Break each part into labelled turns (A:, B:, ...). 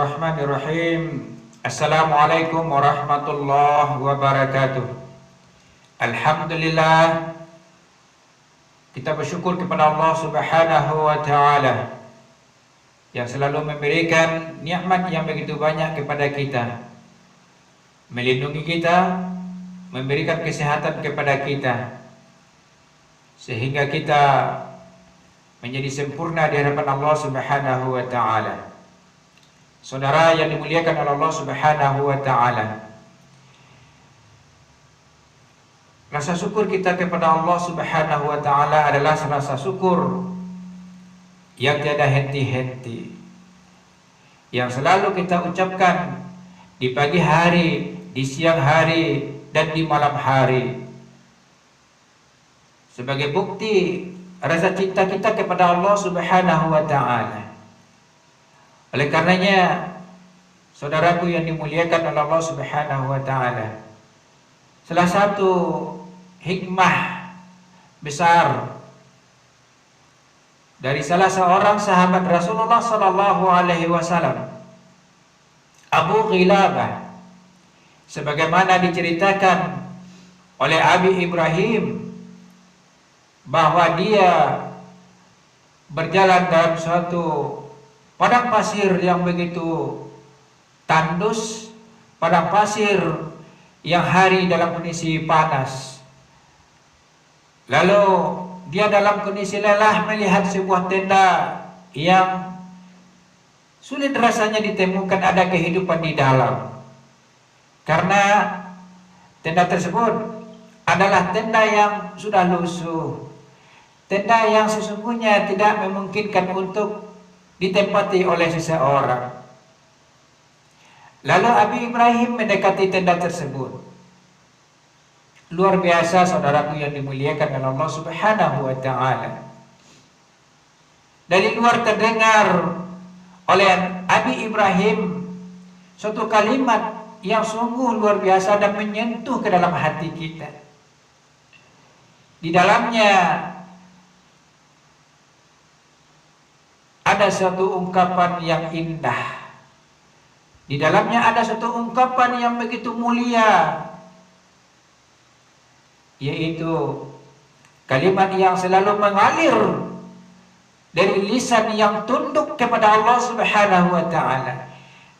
A: Bismillahirrahmanirrahim. Assalamualaikum warahmatullahi wabarakatuh. Alhamdulillah, kita bersyukur kepada Allah Subhanahu wa Ta'ala yang selalu memberikan nikmat yang begitu banyak kepada kita, melindungi kita, memberikan kesehatan kepada kita, sehingga kita menjadi sempurna di hadapan Allah Subhanahu wa Ta'ala. Saudara yang dimuliakan oleh Allah Subhanahu wa Ta'ala, rasa syukur kita kepada Allah Subhanahu wa Ta'ala adalah rasa syukur yang tiada henti-henti, yang selalu kita ucapkan di pagi hari, di siang hari, dan di malam hari, sebagai bukti rasa cinta kita kepada Allah Subhanahu wa Ta'ala. Oleh karenanya, saudaraku yang dimuliakan oleh Allah Subhanahu wa Ta'ala, salah satu hikmah besar dari salah seorang sahabat Rasulullah sallallahu alaihi wasallam, Abu Ghilabah, sebagaimana diceritakan oleh Abi Ibrahim, bahwa dia berjalan dalam suatu padang pasir yang begitu tandus, padang pasir yang hari dalam kondisi panas. Lalu dia dalam kondisi lelah melihat sebuah tenda yang sulit rasanya ditemukan ada kehidupan di dalam, karena tenda tersebut adalah tenda yang sudah lusuh, tenda yang sesungguhnya tidak memungkinkan untuk ditempati oleh seseorang. Lalu Abi Ibrahim mendekati tenda tersebut. Luar biasa, saudaraku yang dimuliakan oleh Allah Subhanahu wa Ta'ala. Dari luar terdengar oleh Abi Ibrahim suatu kalimat yang sungguh luar biasa dan menyentuh ke dalam hati kita. Di dalamnya ada suatu ungkapan yang indah. Di dalamnya ada suatu ungkapan yang begitu mulia, yaitu kalimat yang selalu mengalir dari lisan yang tunduk kepada Allah Subhanahu wa Ta'ala,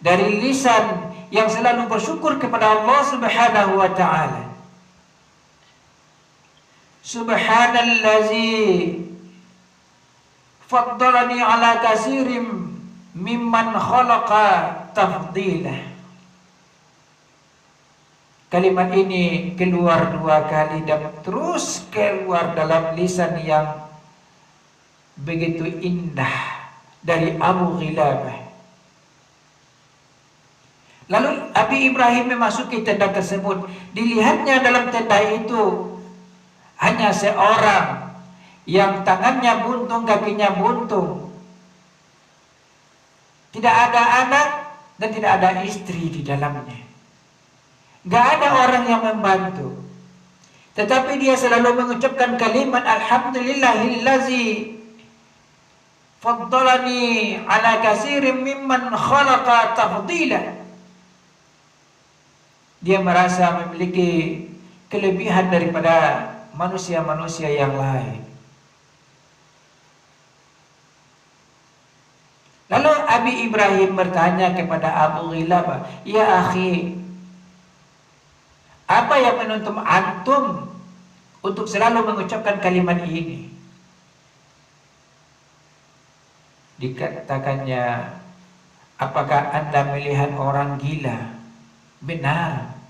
A: dari lisan yang selalu bersyukur kepada Allah Subhanahu wa Ta'ala. Subhanallazi faddalani ala kasirim mimman khalaqa tafdilah. Kalimat ini keluar dua kali dan terus keluar dalam lisan yang begitu indah dari Abu Ghilabah. Lalu Abi Ibrahim memasuki tenda tersebut. Dilihatnya dalam tenda itu hanya seorang yang tangannya buntung, kakinya buntung. Tidak ada anak dan tidak ada istri di dalamnya. Gak ada orang yang membantu. Tetapi dia selalu mengucapkan kalimat Alhamdulillahillazi faddalani ala kasirin mimman khalaqa tafdilah. Dia merasa memiliki kelebihan daripada manusia-manusia yang lain. Lalu Abi Ibrahim bertanya kepada Abu Ghilabah, "Ya akhi, apa yang menuntun antum untuk selalu mengucapkan kalimat ini?" Dikatakannya, "Apakah Anda melihat orang gila?" Benar.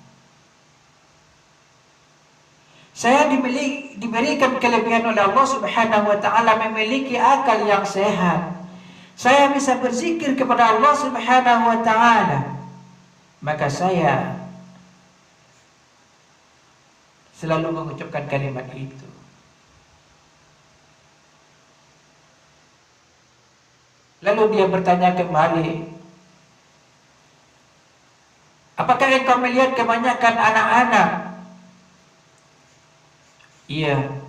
A: Saya diberikan kelebihan oleh Allah Subhanahu wa Ta'ala, memiliki akal yang sehat. Saya bisa berzikir kepada Allah Subhanahu wa Ta'ala. Maka saya selalu mengucapkan kalimat itu. Lalu dia bertanya kembali, "Apakah engkau melihat kebanyakan anak-anak?" Iya.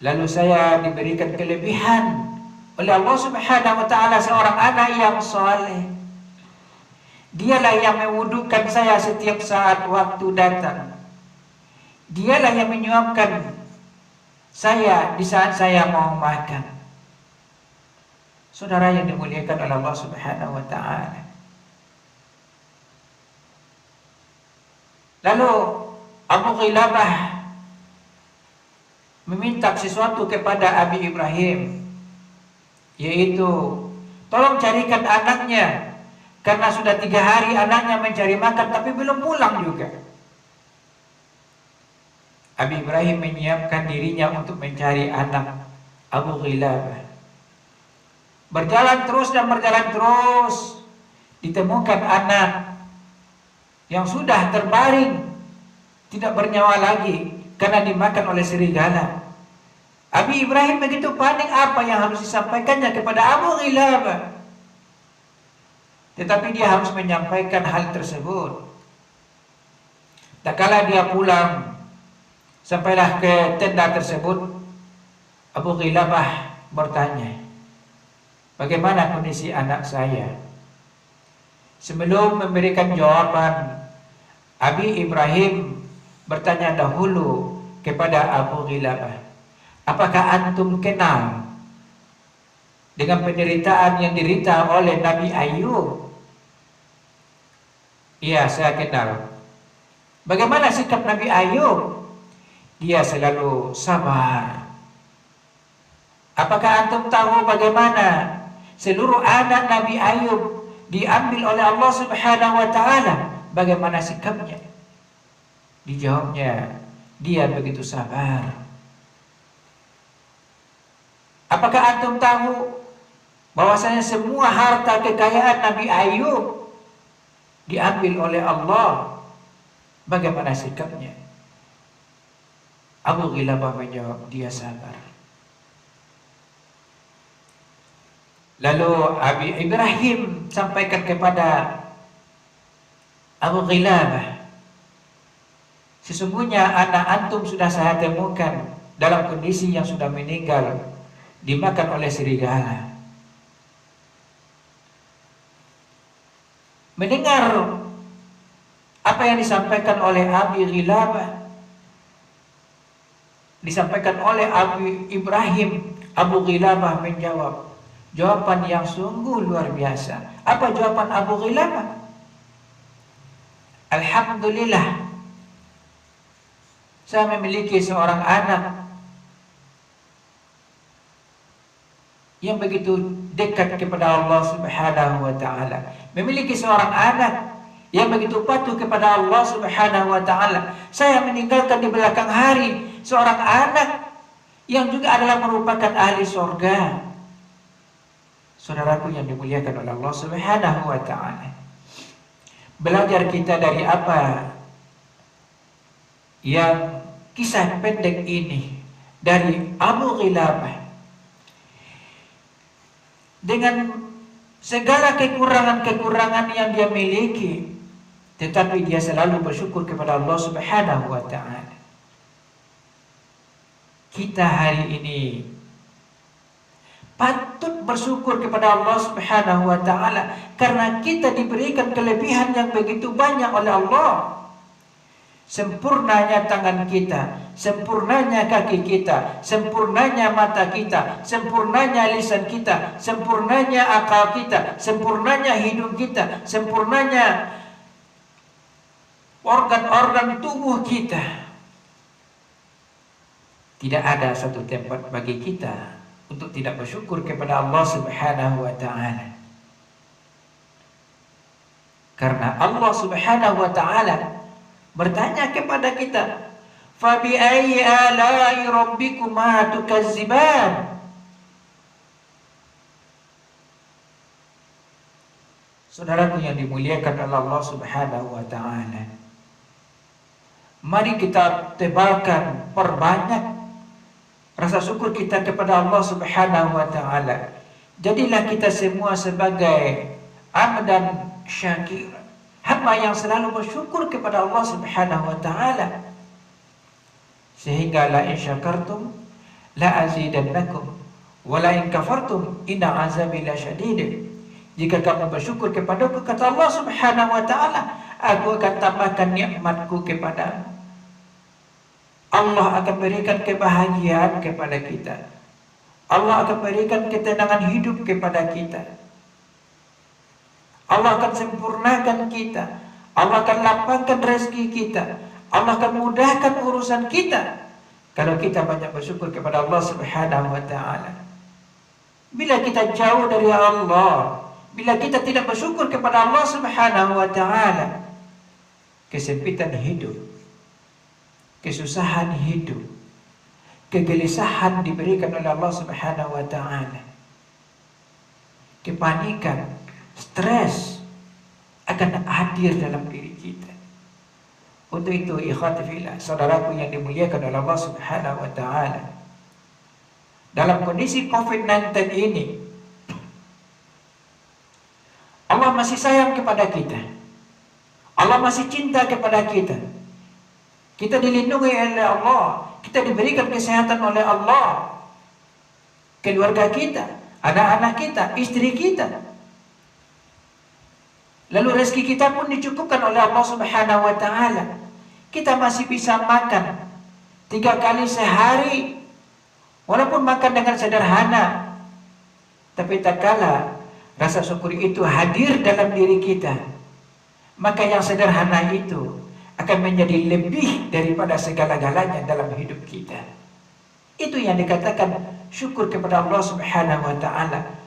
A: Lalu saya diberikan kelebihan oleh Allah Subhanahu wa taala seorang anak yang saleh. Dialah yang mewudukan saya setiap saat waktu datang. Dialah yang menyuapkan saya di saat saya mau makan. Saudara yang dimuliakan oleh Allah Subhanahu wa taala. Lalu Abu Ghilabah meminta sesuatu kepada Abi Ibrahim, yaitu tolong carikan anaknya, karena sudah 3 hari anaknya mencari makan tapi belum pulang juga. Abi Ibrahim menyiapkan dirinya untuk mencari anak Abu Ghilabah. Berjalan terus dan berjalan terus, ditemukan anak yang sudah terbaring, tidak bernyawa lagi karena dimakan oleh serigala. Abi Ibrahim begitu panik, apa yang harus disampaikannya kepada Abu Ghilabah. Tetapi dia harus menyampaikan hal tersebut. Tak kala dia pulang, sampailah ke tenda tersebut, Abu Ghilabah bertanya, bagaimana kondisi anak saya? Sebelum memberikan jawaban, Abi Ibrahim bertanya dahulu kepada Abu Ghilabah, apakah antum kenal dengan penderitaan yang diderita oleh Nabi Ayub? Iya, saya kenal. Bagaimana sikap Nabi Ayub? Dia selalu sabar. Apakah antum tahu bagaimana seluruh anak Nabi Ayub diambil oleh Allah Subhanahu wa taala? Bagaimana sikapnya? Dijawabnya, dia begitu sabar. Apakah antum tahu bahwasanya semua harta kekayaan Nabi Ayub diambil oleh Allah? Bagaimana sikapnya? Abu Ghilabah menjawab, dia sabar. Lalu Abi Ibrahim sampaikan kepada Abu Ghilabah, sesungguhnya anak antum sudah saya temukan dalam kondisi yang sudah meninggal, dimakan oleh serigala. Mendengar apa yang disampaikan oleh Abi Ghilabah, disampaikan oleh Abi Ibrahim, Abu Ghilabah menjawab jawaban yang sungguh luar biasa. Apa jawaban Abu Ghilabah? Alhamdulillah, saya memiliki seorang anak yang begitu dekat kepada Allah Subhanahu wa taala. Memiliki seorang anak yang begitu patuh kepada Allah Subhanahu wa taala. Saya meninggalkan di belakang hari seorang anak yang juga adalah merupakan ahli surga. Saudaraku yang dimuliakan oleh Allah Subhanahu wa taala. Belajar kita dari apa yang kisah pendek ini dari Abu Ghilabah. Dengan segala kekurangan-kekurangan yang dia miliki, tetapi dia selalu bersyukur kepada Allah Subhanahu wa taala. Kita hari ini patut bersyukur kepada Allah Subhanahu wa taala karena kita diberikan kelebihan yang begitu banyak oleh Allah. Sempurnanya tangan kita, sempurnanya kaki kita, sempurnanya mata kita, sempurnanya lisan kita, sempurnanya akal kita, sempurnanya hidung kita, sempurnanya organ-organ tubuh kita. Tidak ada satu tempat bagi kita untuk tidak bersyukur kepada Allah Subhanahu wa taala. Karena Allah Subhanahu wa taala bertanya kepada kita, "Fa bi ayyi ala'i rabbikuma tukazziban?" Saudaraku yang dimuliakan oleh Allah Subhanahu wa taala, mari kita tebalkan, perbanyak rasa syukur kita kepada Allah Subhanahu wa taala. Jadilah kita semua sebagai abdan syakir, hamba yang selalu bersyukur kepada Allah Subhanahu wa taala. Sehingga la in syakartum la azidannakum Wala in kafartum inna azabi lasyadid. Jika kamu bersyukur kepadaku, kata Allah Subhanahu wa taala, aku akan tambahkan nikmatku kepadamu. Allah akan berikan kebahagiaan kepada kita. Allah akan berikan ketenangan hidup kepada kita. Allah akan sempurnakan kita. Allah akan lapangkan rezeki kita. Allah akan mudahkan urusan kita kalau kita banyak bersyukur kepada Allah Subhanahu wa taala. Bila kita jauh dari Allah, bila kita tidak bersyukur kepada Allah Subhanahu wa taala, kesempitan hidup, kesusahan hidup, kegelisahan diberikan oleh Allah Subhanahu wa taala, kepanikan, stres akan hadir dalam diri kita. Untuk itu, ikhwati fillah, saudaraku yang dimuliakan oleh Allah Subhanahu wa taala, dalam kondisi COVID-19 ini, Allah masih sayang kepada kita. Allah masih cinta kepada kita. Kita dilindungi oleh Allah. Kita diberikan kesehatan oleh Allah. Keluarga kita, anak-anak kita, istri kita. Lalu rezeki kita pun dicukupkan oleh Allah Subhanahu wa taala. Kita masih bisa makan 3 kali sehari. Walaupun makan dengan sederhana, tapi tak kala rasa syukur itu hadir dalam diri kita, maka yang sederhana itu akan menjadi lebih daripada segala-galanya dalam hidup kita. Itu yang dikatakan syukur kepada Allah Subhanahu wa taala.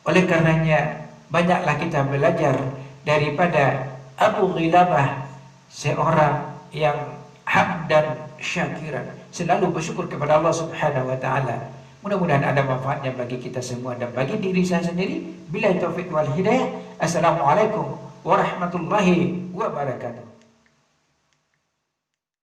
A: Oleh karenanya, banyaklah kita belajar daripada Abu Ghilabah, seorang yang hamdan syakiran, selalu bersyukur kepada Allah Subhanahu wa taala. Mudah-mudahan ada manfaatnya bagi kita semua dan bagi diri saya sendiri. Billahi taufiq wal hidayah. Assalamualaikum warahmatullahi wabarakatuh.